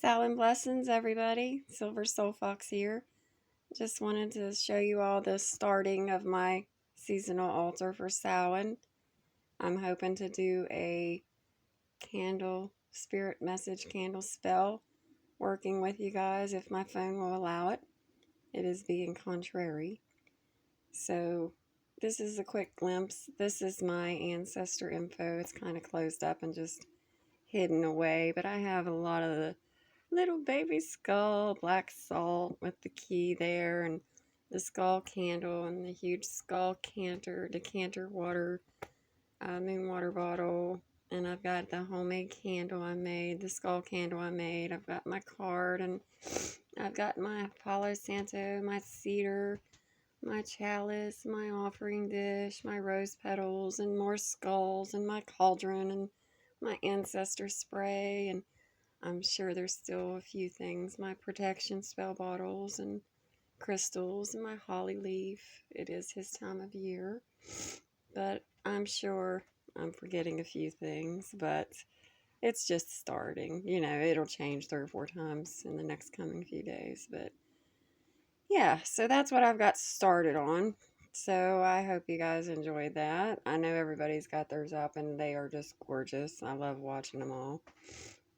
Samhain blessings, everybody. Silver Soul Fox here. Just wanted to show you all the starting of my seasonal altar for Samhain. I'm hoping to do a candle, spirit message candle spell, working with you guys if my phone will allow it. It is being contrary. So this is a quick glimpse. This is my ancestor info. It's kind of closed up and just hidden away, but I have a lot of the little baby skull, black salt with the key there, and the skull candle, and the huge skull decanter water, moon water bottle, and I've got the homemade candle I made, the skull candle I made. I've got my card, and I've got my Palo Santo, my cedar, my chalice, my offering dish, my rose petals, and more skulls, and my cauldron, and my ancestor spray, and I'm sure there's still a few things. My protection spell bottles and crystals and my holly leaf. It is his time of year. But I'm sure I'm forgetting a few things. But it's just starting. You know, it'll change 3 or 4 times in the next coming few days. But yeah, so that's what I've got started on. So I hope you guys enjoyed that. I know everybody's got theirs up and they are just gorgeous. I love watching them all.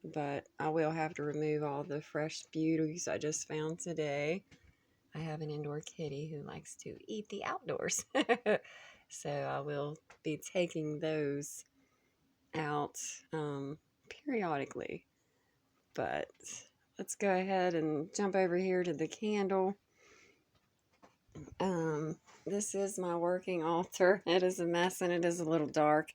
But I will have to remove all the fresh beauties I just found today. I have an indoor kitty who likes to eat the outdoors. So I will be taking those out periodically. But let's go ahead and jump over here to the candle. This is my working altar. It is a mess and it is a little dark.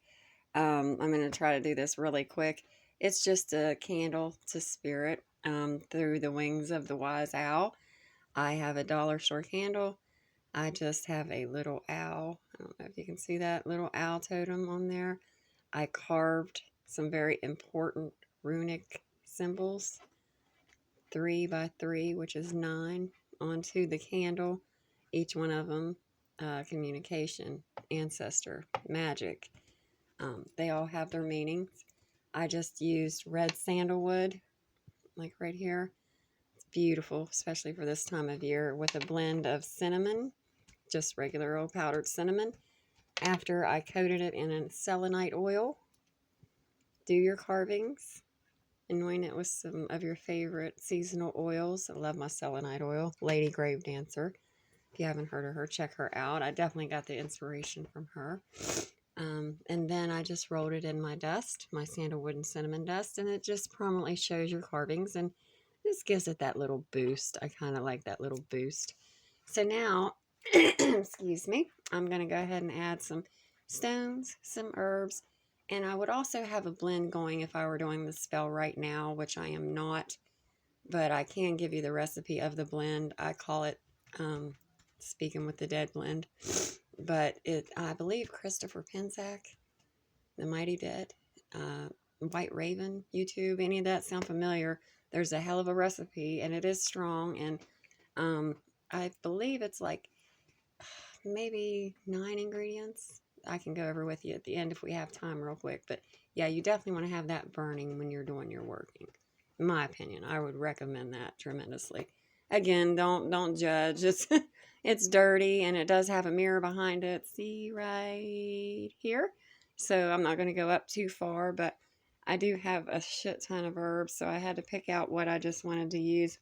I'm going to try to do this really quick. It's just a candle to spirit through the wings of the wise owl. I have a dollar store candle. I just have a little owl. I don't know if you can see that little owl totem on there. I carved some very important runic symbols, 3 by 3, which is 9, onto the candle. Each one of them, communication, ancestor, magic. They all have their meanings. I just used red sandalwood, like right here. It's beautiful, especially for this time of year, with a blend of cinnamon, just regular old powdered cinnamon. After I coated it in a selenite oil, do your carvings, anoint it with some of your favorite seasonal oils. I love my selenite oil, Lady Grave Dancer. If you haven't heard of her, check her out. I definitely got the inspiration from her. And then I just rolled it in my dust, my sandalwood and cinnamon dust, and it just prominently shows your carvings, and this gives it that little boost. I kind of like that little boost. So now, excuse me, I'm going to go ahead and add some stones, some herbs, and I would also have a blend going if I were doing the spell right now, which I am not, but I can give you the recipe of the blend. I call it Speaking with the Dead blend. But I believe Christopher Pensack, The Mighty Dead, White Raven, YouTube, any of that sound familiar? There's a hell of a recipe, and it is strong, and I believe it's like maybe 9 ingredients. I can go over with you at the end if we have time real quick, but yeah, you definitely want to have that burning when you're doing your working. In my opinion, I would recommend that tremendously. Again, don't judge. It's dirty, and it does have a mirror behind it. See right here? So I'm not going to go up too far, but I do have a shit ton of herbs, so I had to pick out what I just wanted to use.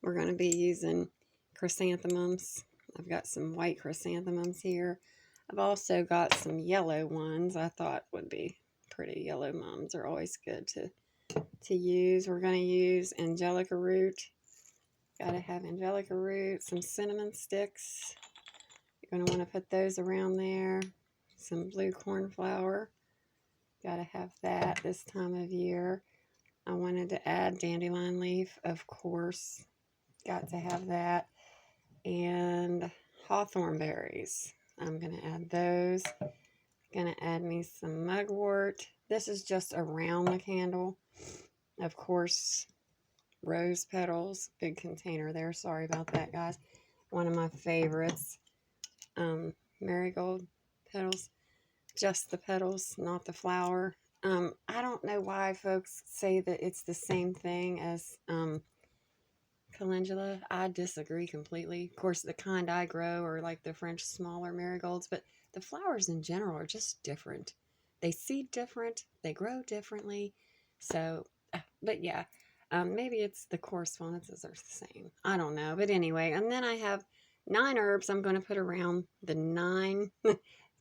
We're going to be using chrysanthemums. I've got some white chrysanthemums here. I've also got some yellow ones I thought would be pretty. Yellow mums are always good to use. We're going to use angelica root. Got to have angelica root, some cinnamon sticks. You're going to want to put those around there. Some blue cornflower. Got to have that this time of year. I wanted to add dandelion leaf, of course. Got to have that. And hawthorn berries. I'm going to add those. Going to add me some mugwort. This is just around the candle. Of course, rose petals, big container there. Sorry about that, guys. One of my favorites. Marigold petals. Just the petals, not the flower. I don't know why folks say that it's the same thing as calendula. I disagree completely. Of course, the kind I grow are like the French smaller marigolds, but the flowers in general are just different. They seed different, they grow differently. So, but yeah, maybe it's the correspondences are the same. I don't know. But anyway, and then I have 9 herbs I'm going to put around the 9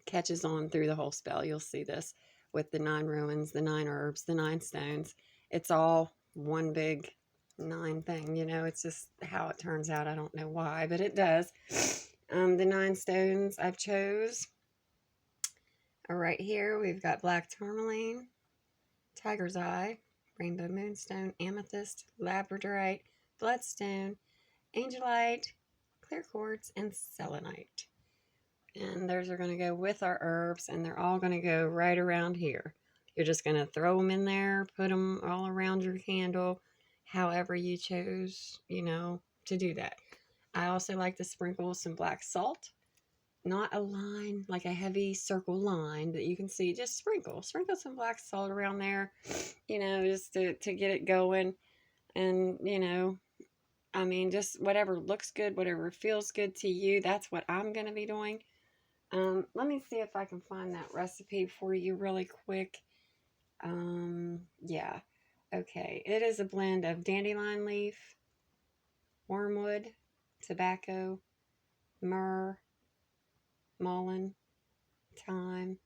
catches on through the whole spell. You'll see this with the 9 ruins, the 9 herbs, the 9 stones. It's all one big 9 thing, it's just how it turns out. I don't know why, but it does. The 9 stones I've chose are right here. We've got black tourmaline, tiger's eye, rainbow moonstone, amethyst, labradorite, bloodstone, angelite, clear quartz, and selenite. And those are going to go with our herbs, and they're all going to go right around here. You're just going to throw them in there, put them all around your candle, however you chose, to do that. I also like to sprinkle some black salt, not a line, like a heavy circle line that you can see. Just sprinkle some black salt around there, just to get it going. And, just whatever looks good, whatever feels good to you, that's what I'm going to be doing. Let me see if I can find that recipe for you really quick. Yeah. Okay. It is a blend of dandelion leaf, wormwood, tobacco, myrrh, mullein, thyme,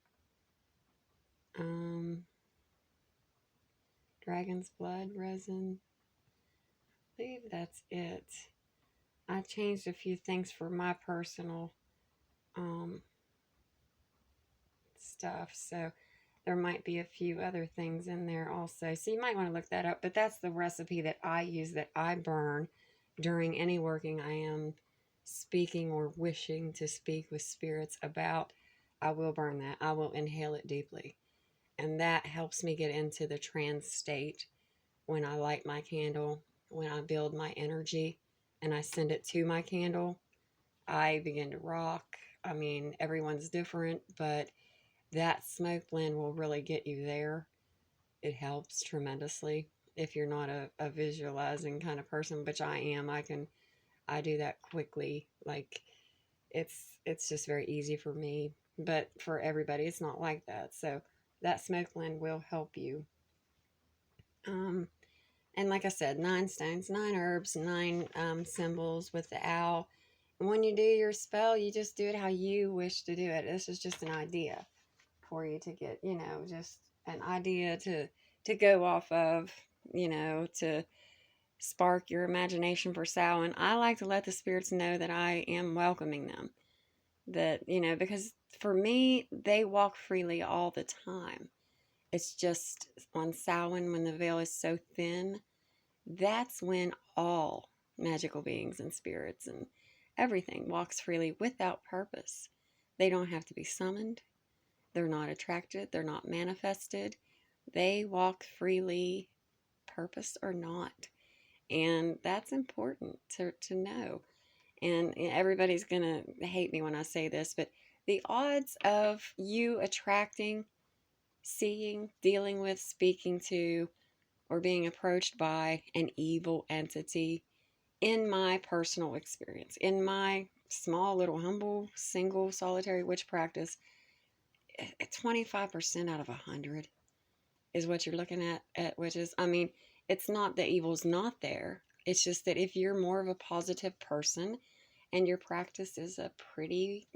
dragon's blood, resin. I believe that's it. I changed a few things for my personal stuff, so there might be a few other things in there also. So you might want to look that up, but that's the recipe that I use, that I burn during any working I am speaking or wishing to speak with spirits about. I will burn that. I will inhale it deeply. And that helps me get into the trance state when I light my candle, when I build my energy and I send it to my candle. I begin to rock. I mean, everyone's different, but that smoke blend will really get you there. It helps tremendously. If you're not a visualizing kind of person, which I am, I do that quickly. Like, it's just very easy for me, but for everybody it's not like that. So that smoke blend will help you. And like I said, 9 stones, 9 herbs, 9 symbols with the owl. And when you do your spell, you just do it how you wish to do it. This is just an idea for you to get, just an idea to go off of, to spark your imagination for Samhain. I like to let the spirits know that I am welcoming them. That, because for me, they walk freely all the time. It's just on Samhain, when the veil is so thin, that's when all magical beings and spirits and everything walks freely without purpose. They don't have to be summoned. They're not attracted. They're not manifested. They walk freely, purpose or not. And that's important to know. And everybody's going to hate me when I say this, but the odds of you attracting, seeing, dealing with, speaking to, or being approached by an evil entity, in my personal experience, in my small, little, humble, single, solitary witch practice, 25% out of 100 is what you're looking at witches. I mean, it's not that evil's not there. It's just that if you're more of a positive person and your practice is a pretty,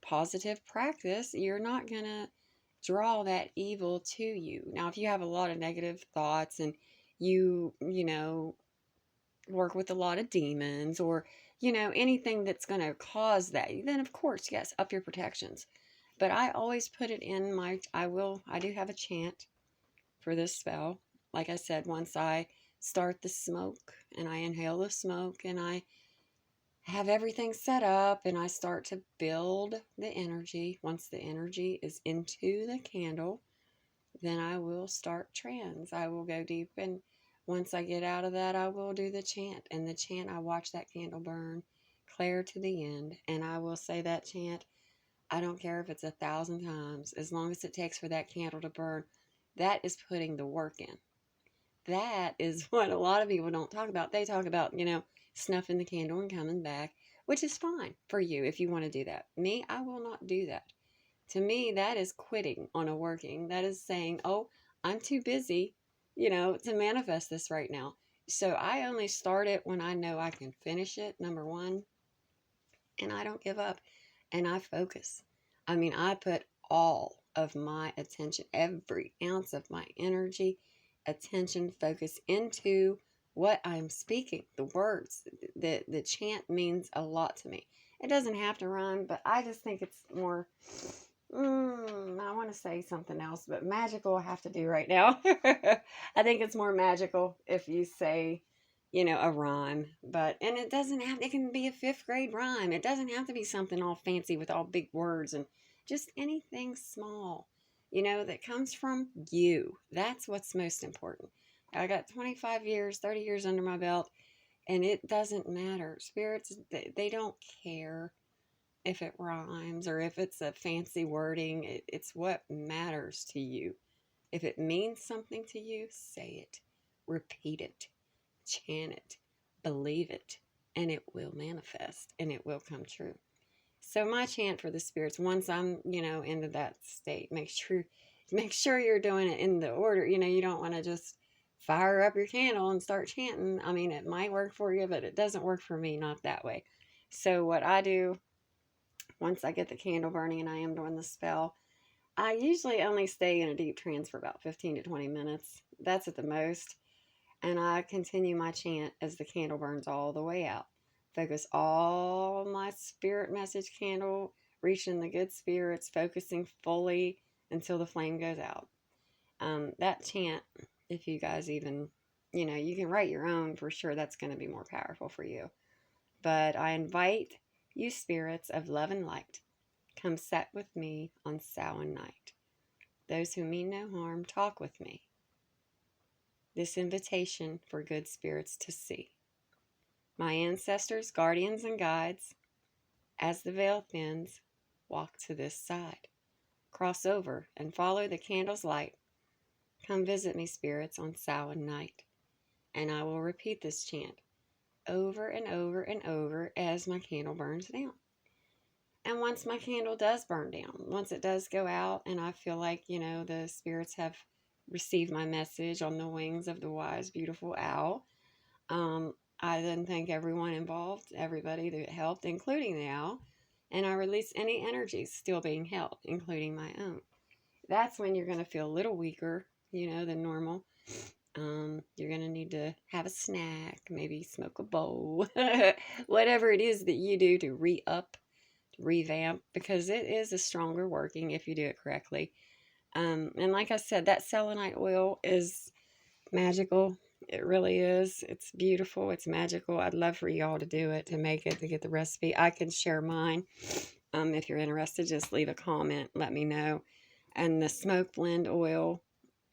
positive practice, you're not going to draw that evil to you. Now, if you have a lot of negative thoughts and you work with a lot of demons, or, anything that's going to cause that, then of course, yes, up your protections. But I always put it in I do have a chant for this spell. Like I said, once I start the smoke and I inhale the smoke and I have everything set up and I start to build the energy. Once the energy is into the candle, then I will start trance. I will go deep, and once I get out of that, I will do the chant. And the chant, I watch that candle burn clear to the end, and I will say that chant. I don't care if it's 1,000 times, as long as it takes for that candle to burn That is putting the work in. That is what a lot of people don't talk about. They talk about, snuffing the candle and coming back, which is fine for you if you want to do that. Me, I will not do that. To me, that is quitting on a working. That is saying, oh, I'm too busy, to manifest this right now. So I only start it when I know I can finish it, number one, and I don't give up and I focus. I put all of my attention, every ounce of my energy, attention, focus into what I'm speaking, the words. The chant means a lot to me. It doesn't have to rhyme, but I just think it's more, I want to say something else, but magical I have to do right now. I think it's more magical if you say, a rhyme, and it doesn't have, it can be a fifth grade rhyme. It doesn't have to be something all fancy with all big words, and just anything small, that comes from you. That's what's most important. I got 25 years, 30 years under my belt, and it doesn't matter. Spirits, they don't care if it rhymes or if it's a fancy wording. It's what matters to you. If it means something to you, say it, repeat it, chant it, believe it, and it will manifest and it will come true. So my chant for the spirits, once I'm, into that state, make sure you're doing it in the order. You don't want to just fire up your candle and start chanting. It might work for you, but it doesn't work for me, not that way. So what I do, once I get the candle burning and I am doing the spell, I usually only stay in a deep trance for about 15 to 20 minutes. That's at the most. And I continue my chant as the candle burns all the way out. Focus all my spirit message candle, reaching the good spirits, focusing fully until the flame goes out. That chant, if you guys even, you can write your own for sure. That's going to be more powerful for you. But I invite you spirits of love and light, come set with me on Samhain night. Those who mean no harm, talk with me. This invitation for good spirits to see. My ancestors, guardians, and guides, as the veil thins, walk to this side. Cross over and follow the candle's light. Come visit me, spirits, on Samhain night. And I will repeat this chant over and over and over as my candle burns down. And once my candle does burn down, once it does go out and I feel like, the spirits have received my message on the wings of the wise, beautiful owl, I then thank everyone involved, everybody that helped, including the owl, and I release any energies still being held, including my own. That's when you're going to feel a little weaker, than normal. You're going to need to have a snack, maybe smoke a bowl, whatever it is that you do to re-up, revamp, because it is a stronger working if you do it correctly. And like I said, that selenite oil is magical. It really is. It's beautiful. It's magical. I'd love for y'all to do it, to make it, to get the recipe. I can share mine. If you're interested, just leave a comment. Let me know. And the smoke blend oil,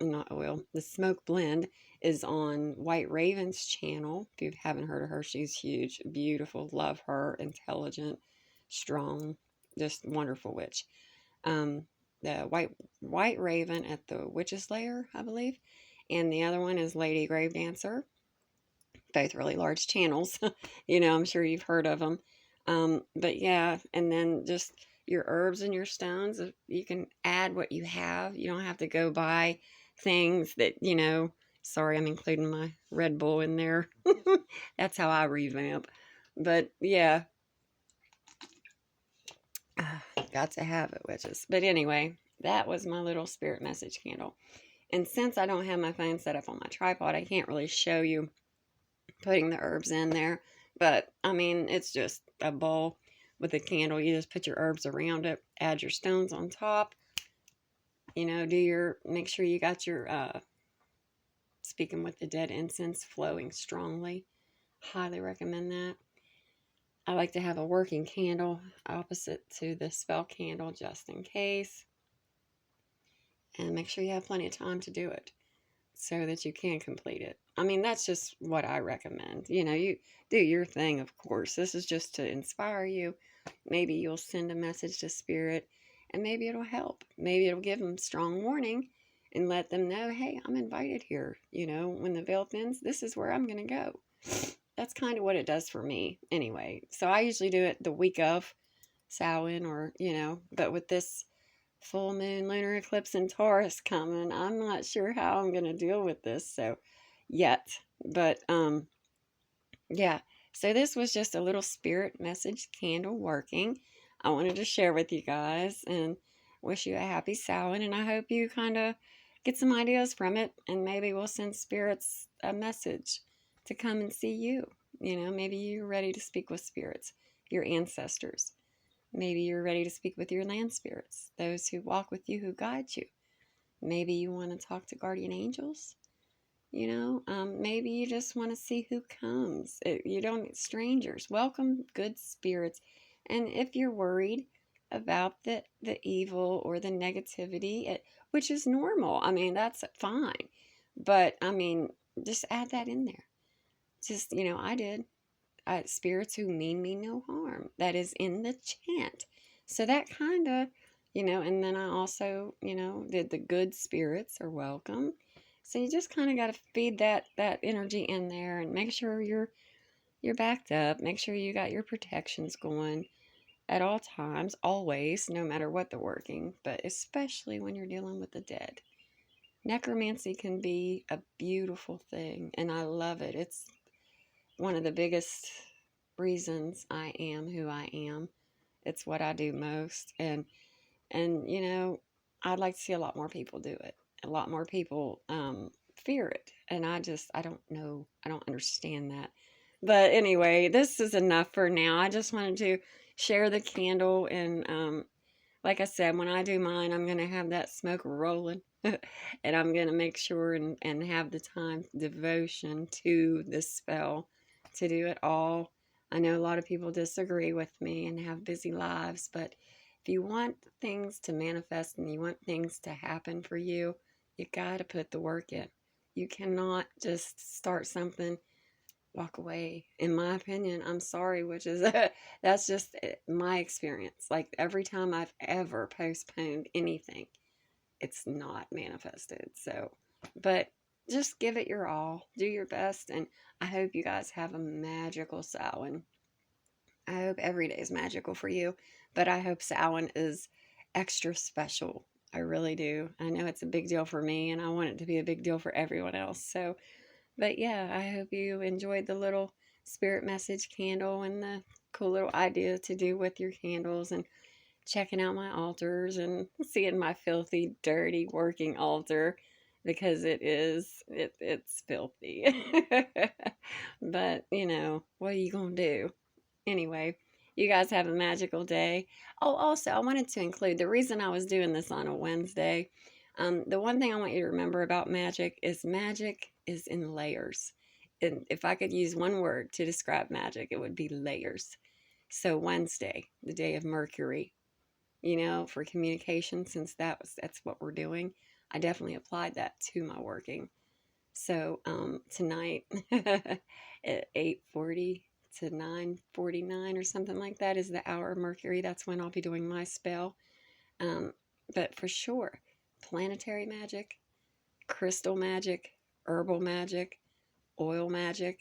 not oil, the smoke blend is on White Raven's channel. If you haven't heard of her, she's huge, beautiful, love her, intelligent, strong, just wonderful witch. The White Raven at the Witch's Lair, I believe. And the other one is Lady Grave Dancer. Both really large channels. I'm sure you've heard of them. But yeah, and then just your herbs and your stones. You can add what you have. You don't have to go buy things that, sorry, I'm including my Red Bull in there. That's how I revamp. But yeah, got to have it, witches. But anyway, that was my little spirit message candle. And since I don't have my phone set up on my tripod, I can't really show you putting the herbs in there. But, it's just a bowl with a candle. You just put your herbs around it, add your stones on top. Make sure you got your, speaking with the dead incense flowing strongly. Highly recommend that. I like to have a working candle opposite to the spell candle just in case. And make sure you have plenty of time to do it so that you can complete it. That's just what I recommend. You do your thing, of course. This is just to inspire you. Maybe you'll send a message to spirit and maybe it'll help. Maybe it'll give them strong warning and let them know, hey, I'm invited here. You know, when the veil thins, this is where I'm going to go. That's kind of what it does for me anyway. So I usually do it the week of Samhain, or, you know, but with this full moon lunar eclipse in Taurus coming, I'm not sure how I'm going to deal with this. So yet, but, yeah. So this was just a little spirit message candle working. I wanted to share with you guys and wish you a happy Samhain. And I hope you kind of get some ideas from it. And maybe we'll send spirits a message to come and see you. You know, maybe you're ready to speak with spirits, your ancestors. Maybe you're ready to speak with your land spirits, those who walk with you, who guide you. Maybe you want to talk to guardian angels. You know, maybe you just want to see who comes. You don't, strangers. Welcome good spirits. And if you're worried about the evil or the negativity, which is normal, I mean, that's fine. But, I mean, just add that in there. Just, you know, I did. Spirits who mean me no harm. That is in the chant. So that kind of, you know, and then I also, you know, did the good spirits are welcome. So you just kind of got to feed that energy in there and make sure you're backed up. Make sure you got your protections going at all times, always, no matter what they're working, but especially when you're dealing with the dead. Necromancy can be a beautiful thing, and I love it. It's one of the biggest reasons I am who I am. It's what I do most, and you know, I'd like to see a lot more people do it. A lot more people fear it, and I don't know, I don't understand that. But anyway, this is enough for now. I just wanted to share the candle, and like I said, when I do mine, I'm going to have that smoke rolling, and I'm going to make sure and have the time, devotion to this spell to do it all. I know a lot of people disagree with me and have busy lives, but if you want things to manifest and you want things to happen for you, you got to put the work in. You cannot just start something, walk away. In my opinion, I'm sorry, which is that's just my experience. Like every time I've ever postponed anything, it's not manifested. So, but just give it your all, do your best, and I hope you guys have a magical Samhain. I hope every day is magical for you, but I hope Samhain is extra special. I really do. I know it's a big deal for me, and I want it to be a big deal for everyone else. So, but yeah, I hope you enjoyed the little spirit message candle and the cool little idea to do with your candles, and checking out my altars and seeing my filthy, dirty working altar, because it's filthy. But, you know, what are you going to do? Anyway, you guys have a magical day. Oh, also, I wanted to include the reason I was doing this on a Wednesday. The one thing I want you to remember about magic is in layers. And if I could use one word to describe magic, it would be layers. So Wednesday, the day of Mercury, you know, for communication, since that's what we're doing, I definitely applied that to my working. So tonight at 8:40 to 9:49 or something like that is the hour of Mercury. That's when I'll be doing my spell. But for sure, planetary magic, crystal magic, herbal magic, oil magic,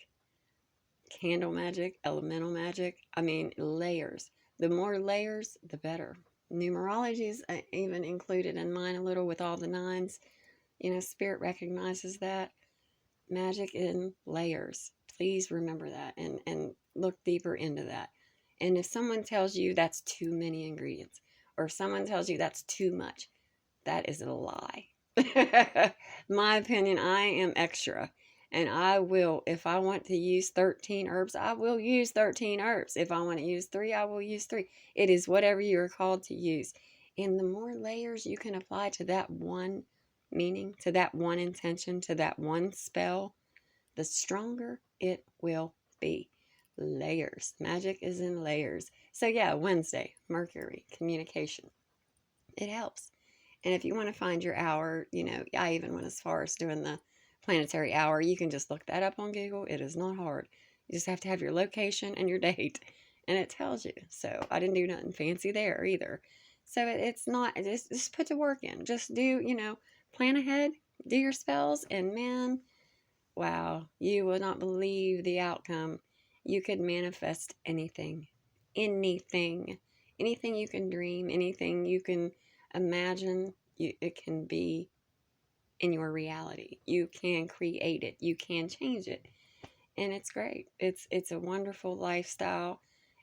candle magic, elemental magic. I mean, layers. The more layers, the better. Numerology is even included in mine a little with all the nines. You know, Spirit recognizes that. Magic in layers. Please remember that and look deeper into that. And if someone tells you that's too many ingredients, or if someone tells you that's too much, that is a lie. My opinion, I am extra. And I will, if I want to use 13 herbs, I will use 13 herbs. If I want to use 3, I will use 3. It is whatever you are called to use. And the more layers you can apply to that one meaning, to that one intention, to that one spell, the stronger it will be. Layers. Magic is in layers. So yeah, Wednesday, Mercury, communication. It helps. And if you want to find your hour, you know, I even went as far as doing the planetary hour. You can just look that up on Google. It is not hard. You just have to have your location and your date, and it tells you. So I didn't do nothing fancy there either. So it's not, just put the work in. Just do, you know, plan ahead, do your spells, and man, wow, you will not believe the outcome. You could manifest anything, anything, anything you can dream, anything you can imagine. It can be in your reality. You can create it. You can change it, and it's great. It's a wonderful lifestyle.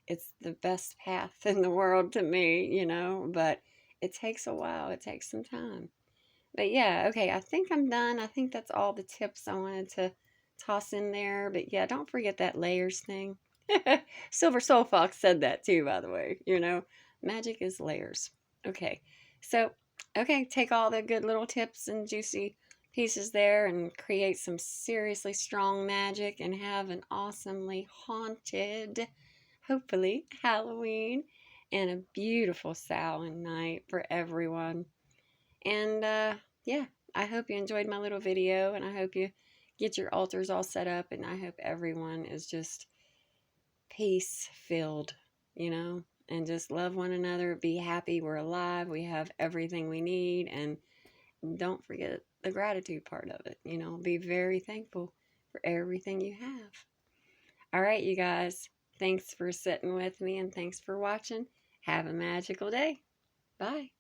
It's the best path in the world to me, but it takes a while. It takes some time. But yeah, okay, I think I'm done. I think that's all the tips I wanted to toss in there. But yeah, don't forget that layers thing. Silver Soul Fox said that too, by the way. Magic is layers. Okay, so, okay, take all the good little tips and juicy pieces there and create some seriously strong magic and have an awesomely haunted, hopefully, Halloween and a beautiful Samhain night for everyone. And yeah, I hope you enjoyed my little video, and I hope you get your altars all set up, and I hope everyone is just peace filled, and just love one another, be happy we're alive, we have everything we need, and don't forget the gratitude part of it, be very thankful for everything you have. All right, you guys, thanks for sitting with me, and thanks for watching. Have a magical day. Bye.